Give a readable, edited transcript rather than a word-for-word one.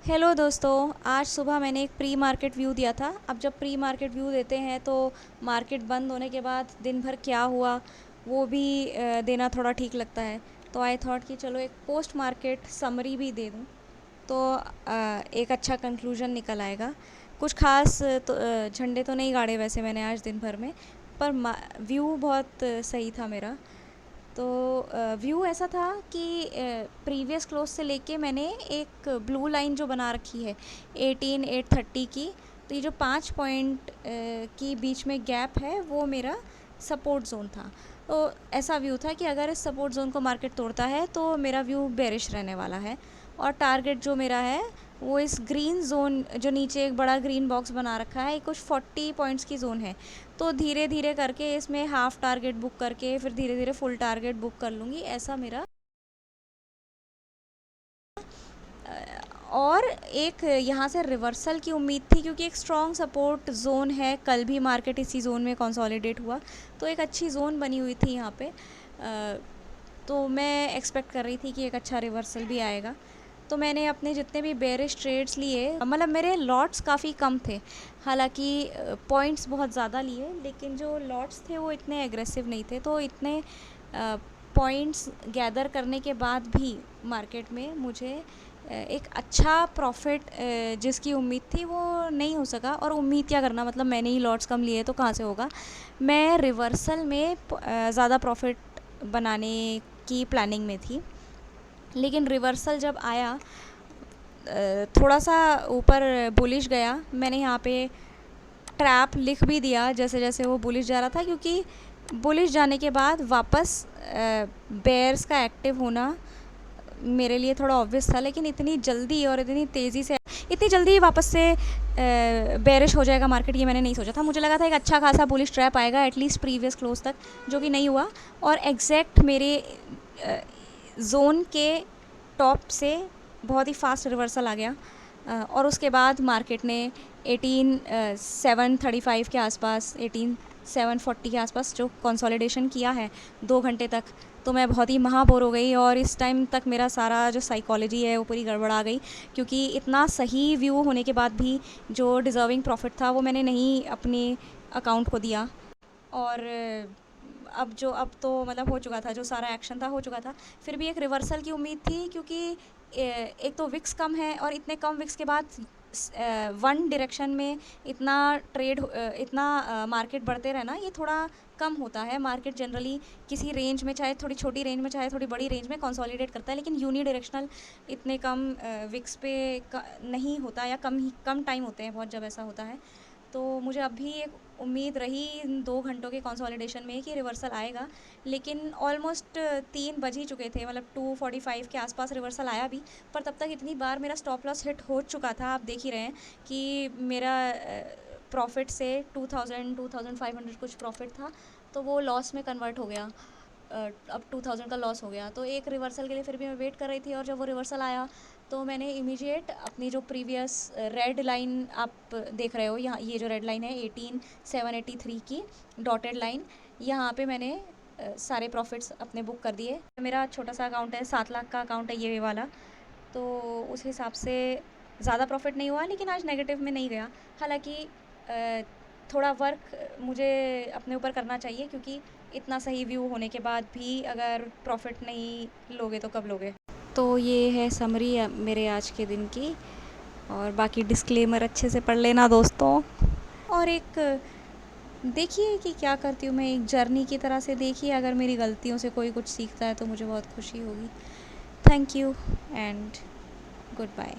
Hello दोस्तों, आज सुबह मैंने एक प्री मार्केट व्यू दिया था। अब जब प्री मार्केट व्यू देते हैं तो मार्केट बंद होने के बाद दिन भर क्या हुआ वो भी देना थोड़ा ठीक लगता है। तो आई थॉट कि चलो एक पोस्ट मार्केट समरी भी दे दूँ तो एक अच्छा कंक्लूजन निकल आएगा। कुछ खास तो झंडे तो नहीं गाड़े वैसे मैंने आज दिन भर में, पर व्यू बहुत सही था मेरा। तो व्यू ऐसा था कि प्रीवियस क्लोज से लेके मैंने एक ब्लू लाइन जो बना रखी है 18,830 की। तो ये जो 5 पॉइंट की बीच में गैप है वो मेरा सपोर्ट ज़ोन था। तो ऐसा व्यू था कि अगर इस सपोर्ट ज़ोन को मार्केट तोड़ता है तो मेरा व्यू बेरिश रहने वाला है। और टारगेट जो मेरा है वो इस ग्रीन जोन, जो नीचे एक बड़ा ग्रीन बॉक्स बना रखा है, कुछ 40 पॉइंट्स की जोन है। तो धीरे धीरे करके इसमें हाफ टारगेट बुक करके फिर धीरे धीरे फुल टारगेट बुक कर लूँगी, ऐसा मेरा। और एक यहाँ से रिवर्सल की उम्मीद थी क्योंकि एक स्ट्रॉन्ग सपोर्ट ज़ोन है। कल भी मार्केट इसी ज़ोन में कंसोलिडेट हुआ, तो एक अच्छी ज़ोन बनी हुई थी यहाँ पे। तो मैं एक्सपेक्ट कर रही थी कि एक अच्छा रिवर्सल भी आएगा। तो मैंने अपने जितने भी बेरिश ट्रेड्स लिए, मतलब मेरे लॉट्स काफ़ी कम थे। हालांकि पॉइंट्स बहुत ज़्यादा लिए, लेकिन जो लॉट्स थे वो इतने एग्रेसिव नहीं थे। तो इतने पॉइंट्स गैदर करने के बाद भी मार्केट में मुझे एक अच्छा प्रॉफिट जिसकी उम्मीद थी वो नहीं हो सका। और उम्मीद क्या करना, मतलब मैंने ही लॉट्स कम लिए तो कहाँ से होगा। मैं रिवर्सल में ज़्यादा प्रॉफिट बनाने की प्लानिंग में थी, लेकिन रिवर्सल जब आया थोड़ा सा ऊपर बुलिश गया। मैंने यहाँ पे ट्रैप लिख भी दिया जैसे जैसे वो बुलिश जा रहा था, क्योंकि बुलिश जाने के बाद वापस बेयर्स का एक्टिव होना मेरे लिए थोड़ा ऑब्वियस था। लेकिन इतनी जल्दी और इतनी तेज़ी से, इतनी जल्दी वापस से बेरिश हो जाएगा मार्केट, ये मैंने नहीं सोचा था। मुझे लगा था एक अच्छा खासा बुलिश ट्रैप आएगा एटलीस्ट प्रीवियस क्लोज तक, जो कि नहीं हुआ। और एग्जैक्ट मेरे जोन के टॉप से बहुत ही फास्ट रिवर्सल आ गया। और उसके बाद मार्केट ने 18,735 के आसपास, 18,740 के आसपास जो कंसोलिडेशन किया है 2 घंटे तक, तो मैं बहुत ही महाबोर हो गई। और इस टाइम तक मेरा सारा जो साइकोलॉजी है वो पूरी गड़बड़ा गई, क्योंकि इतना सही व्यू होने के बाद भी जो डिज़र्विंग प्रॉफिट था वो मैंने नहीं अपने अकाउंट को दिया। और अब तो मतलब हो चुका था, जो सारा एक्शन था हो चुका था। फिर भी एक रिवर्सल की उम्मीद थी, क्योंकि एक तो विक्स कम है और इतने कम विक्स के बाद वन डायरेक्शन में इतना इतना मार्केट बढ़ते रहना ये थोड़ा कम होता है। मार्केट जनरली किसी रेंज में, चाहे थोड़ी छोटी रेंज में चाहे थोड़ी बड़ी रेंज में कंसोलिडेट करता है, लेकिन यूनी डायरेक्शनल इतने कम विक्स पे नहीं होता, या कम टाइम होते हैं बहुत जब ऐसा होता है। तो मुझे अब भी एक उम्मीद रही इन 2 घंटों के कंसोलिडेशन में कि रिवर्सल आएगा। लेकिन ऑलमोस्ट 3 बज ही चुके थे, मतलब 2:45 के आसपास रिवर्सल आया भी। पर तब तक इतनी बार मेरा स्टॉप लॉस हिट हो चुका था, आप देख ही रहे हैं कि मेरा प्रॉफिट से 2,500 कुछ प्रॉफिट था, तो वो लॉस में कन्वर्ट हो गया। अब 2,000 का लॉस हो गया। तो एक रिवर्सल के लिए फिर भी मैं वेट कर रही थी, और जब वो रिवर्सल आया तो मैंने इमीडिएट अपनी जो प्रीवियस रेड लाइन आप देख रहे हो यहाँ, ये जो रेड लाइन है 18,783 की डॉटेड लाइन, यहाँ पे मैंने सारे प्रॉफिट्स अपने बुक कर दिए। मेरा छोटा सा अकाउंट है, 7 लाख का अकाउंट है ये वाला। तो उस हिसाब से ज़्यादा प्रॉफिट नहीं हुआ, लेकिन आज नेगेटिव में नहीं गया। हालांकि थोड़ा वर्क मुझे अपने ऊपर करना चाहिए, क्योंकि इतना सही व्यू होने के बाद भी अगर प्रॉफिट नहीं लोगे तो कब लोगे। तो ये है समरी मेरे आज के दिन की। और बाकी डिस्क्लेमर अच्छे से पढ़ लेना दोस्तों। और एक देखिए कि क्या करती हूँ मैं, एक जर्नी की तरह से देखिए। अगर मेरी गलतियों से कोई कुछ सीखता है तो मुझे बहुत खुशी होगी। Thank you and good bye.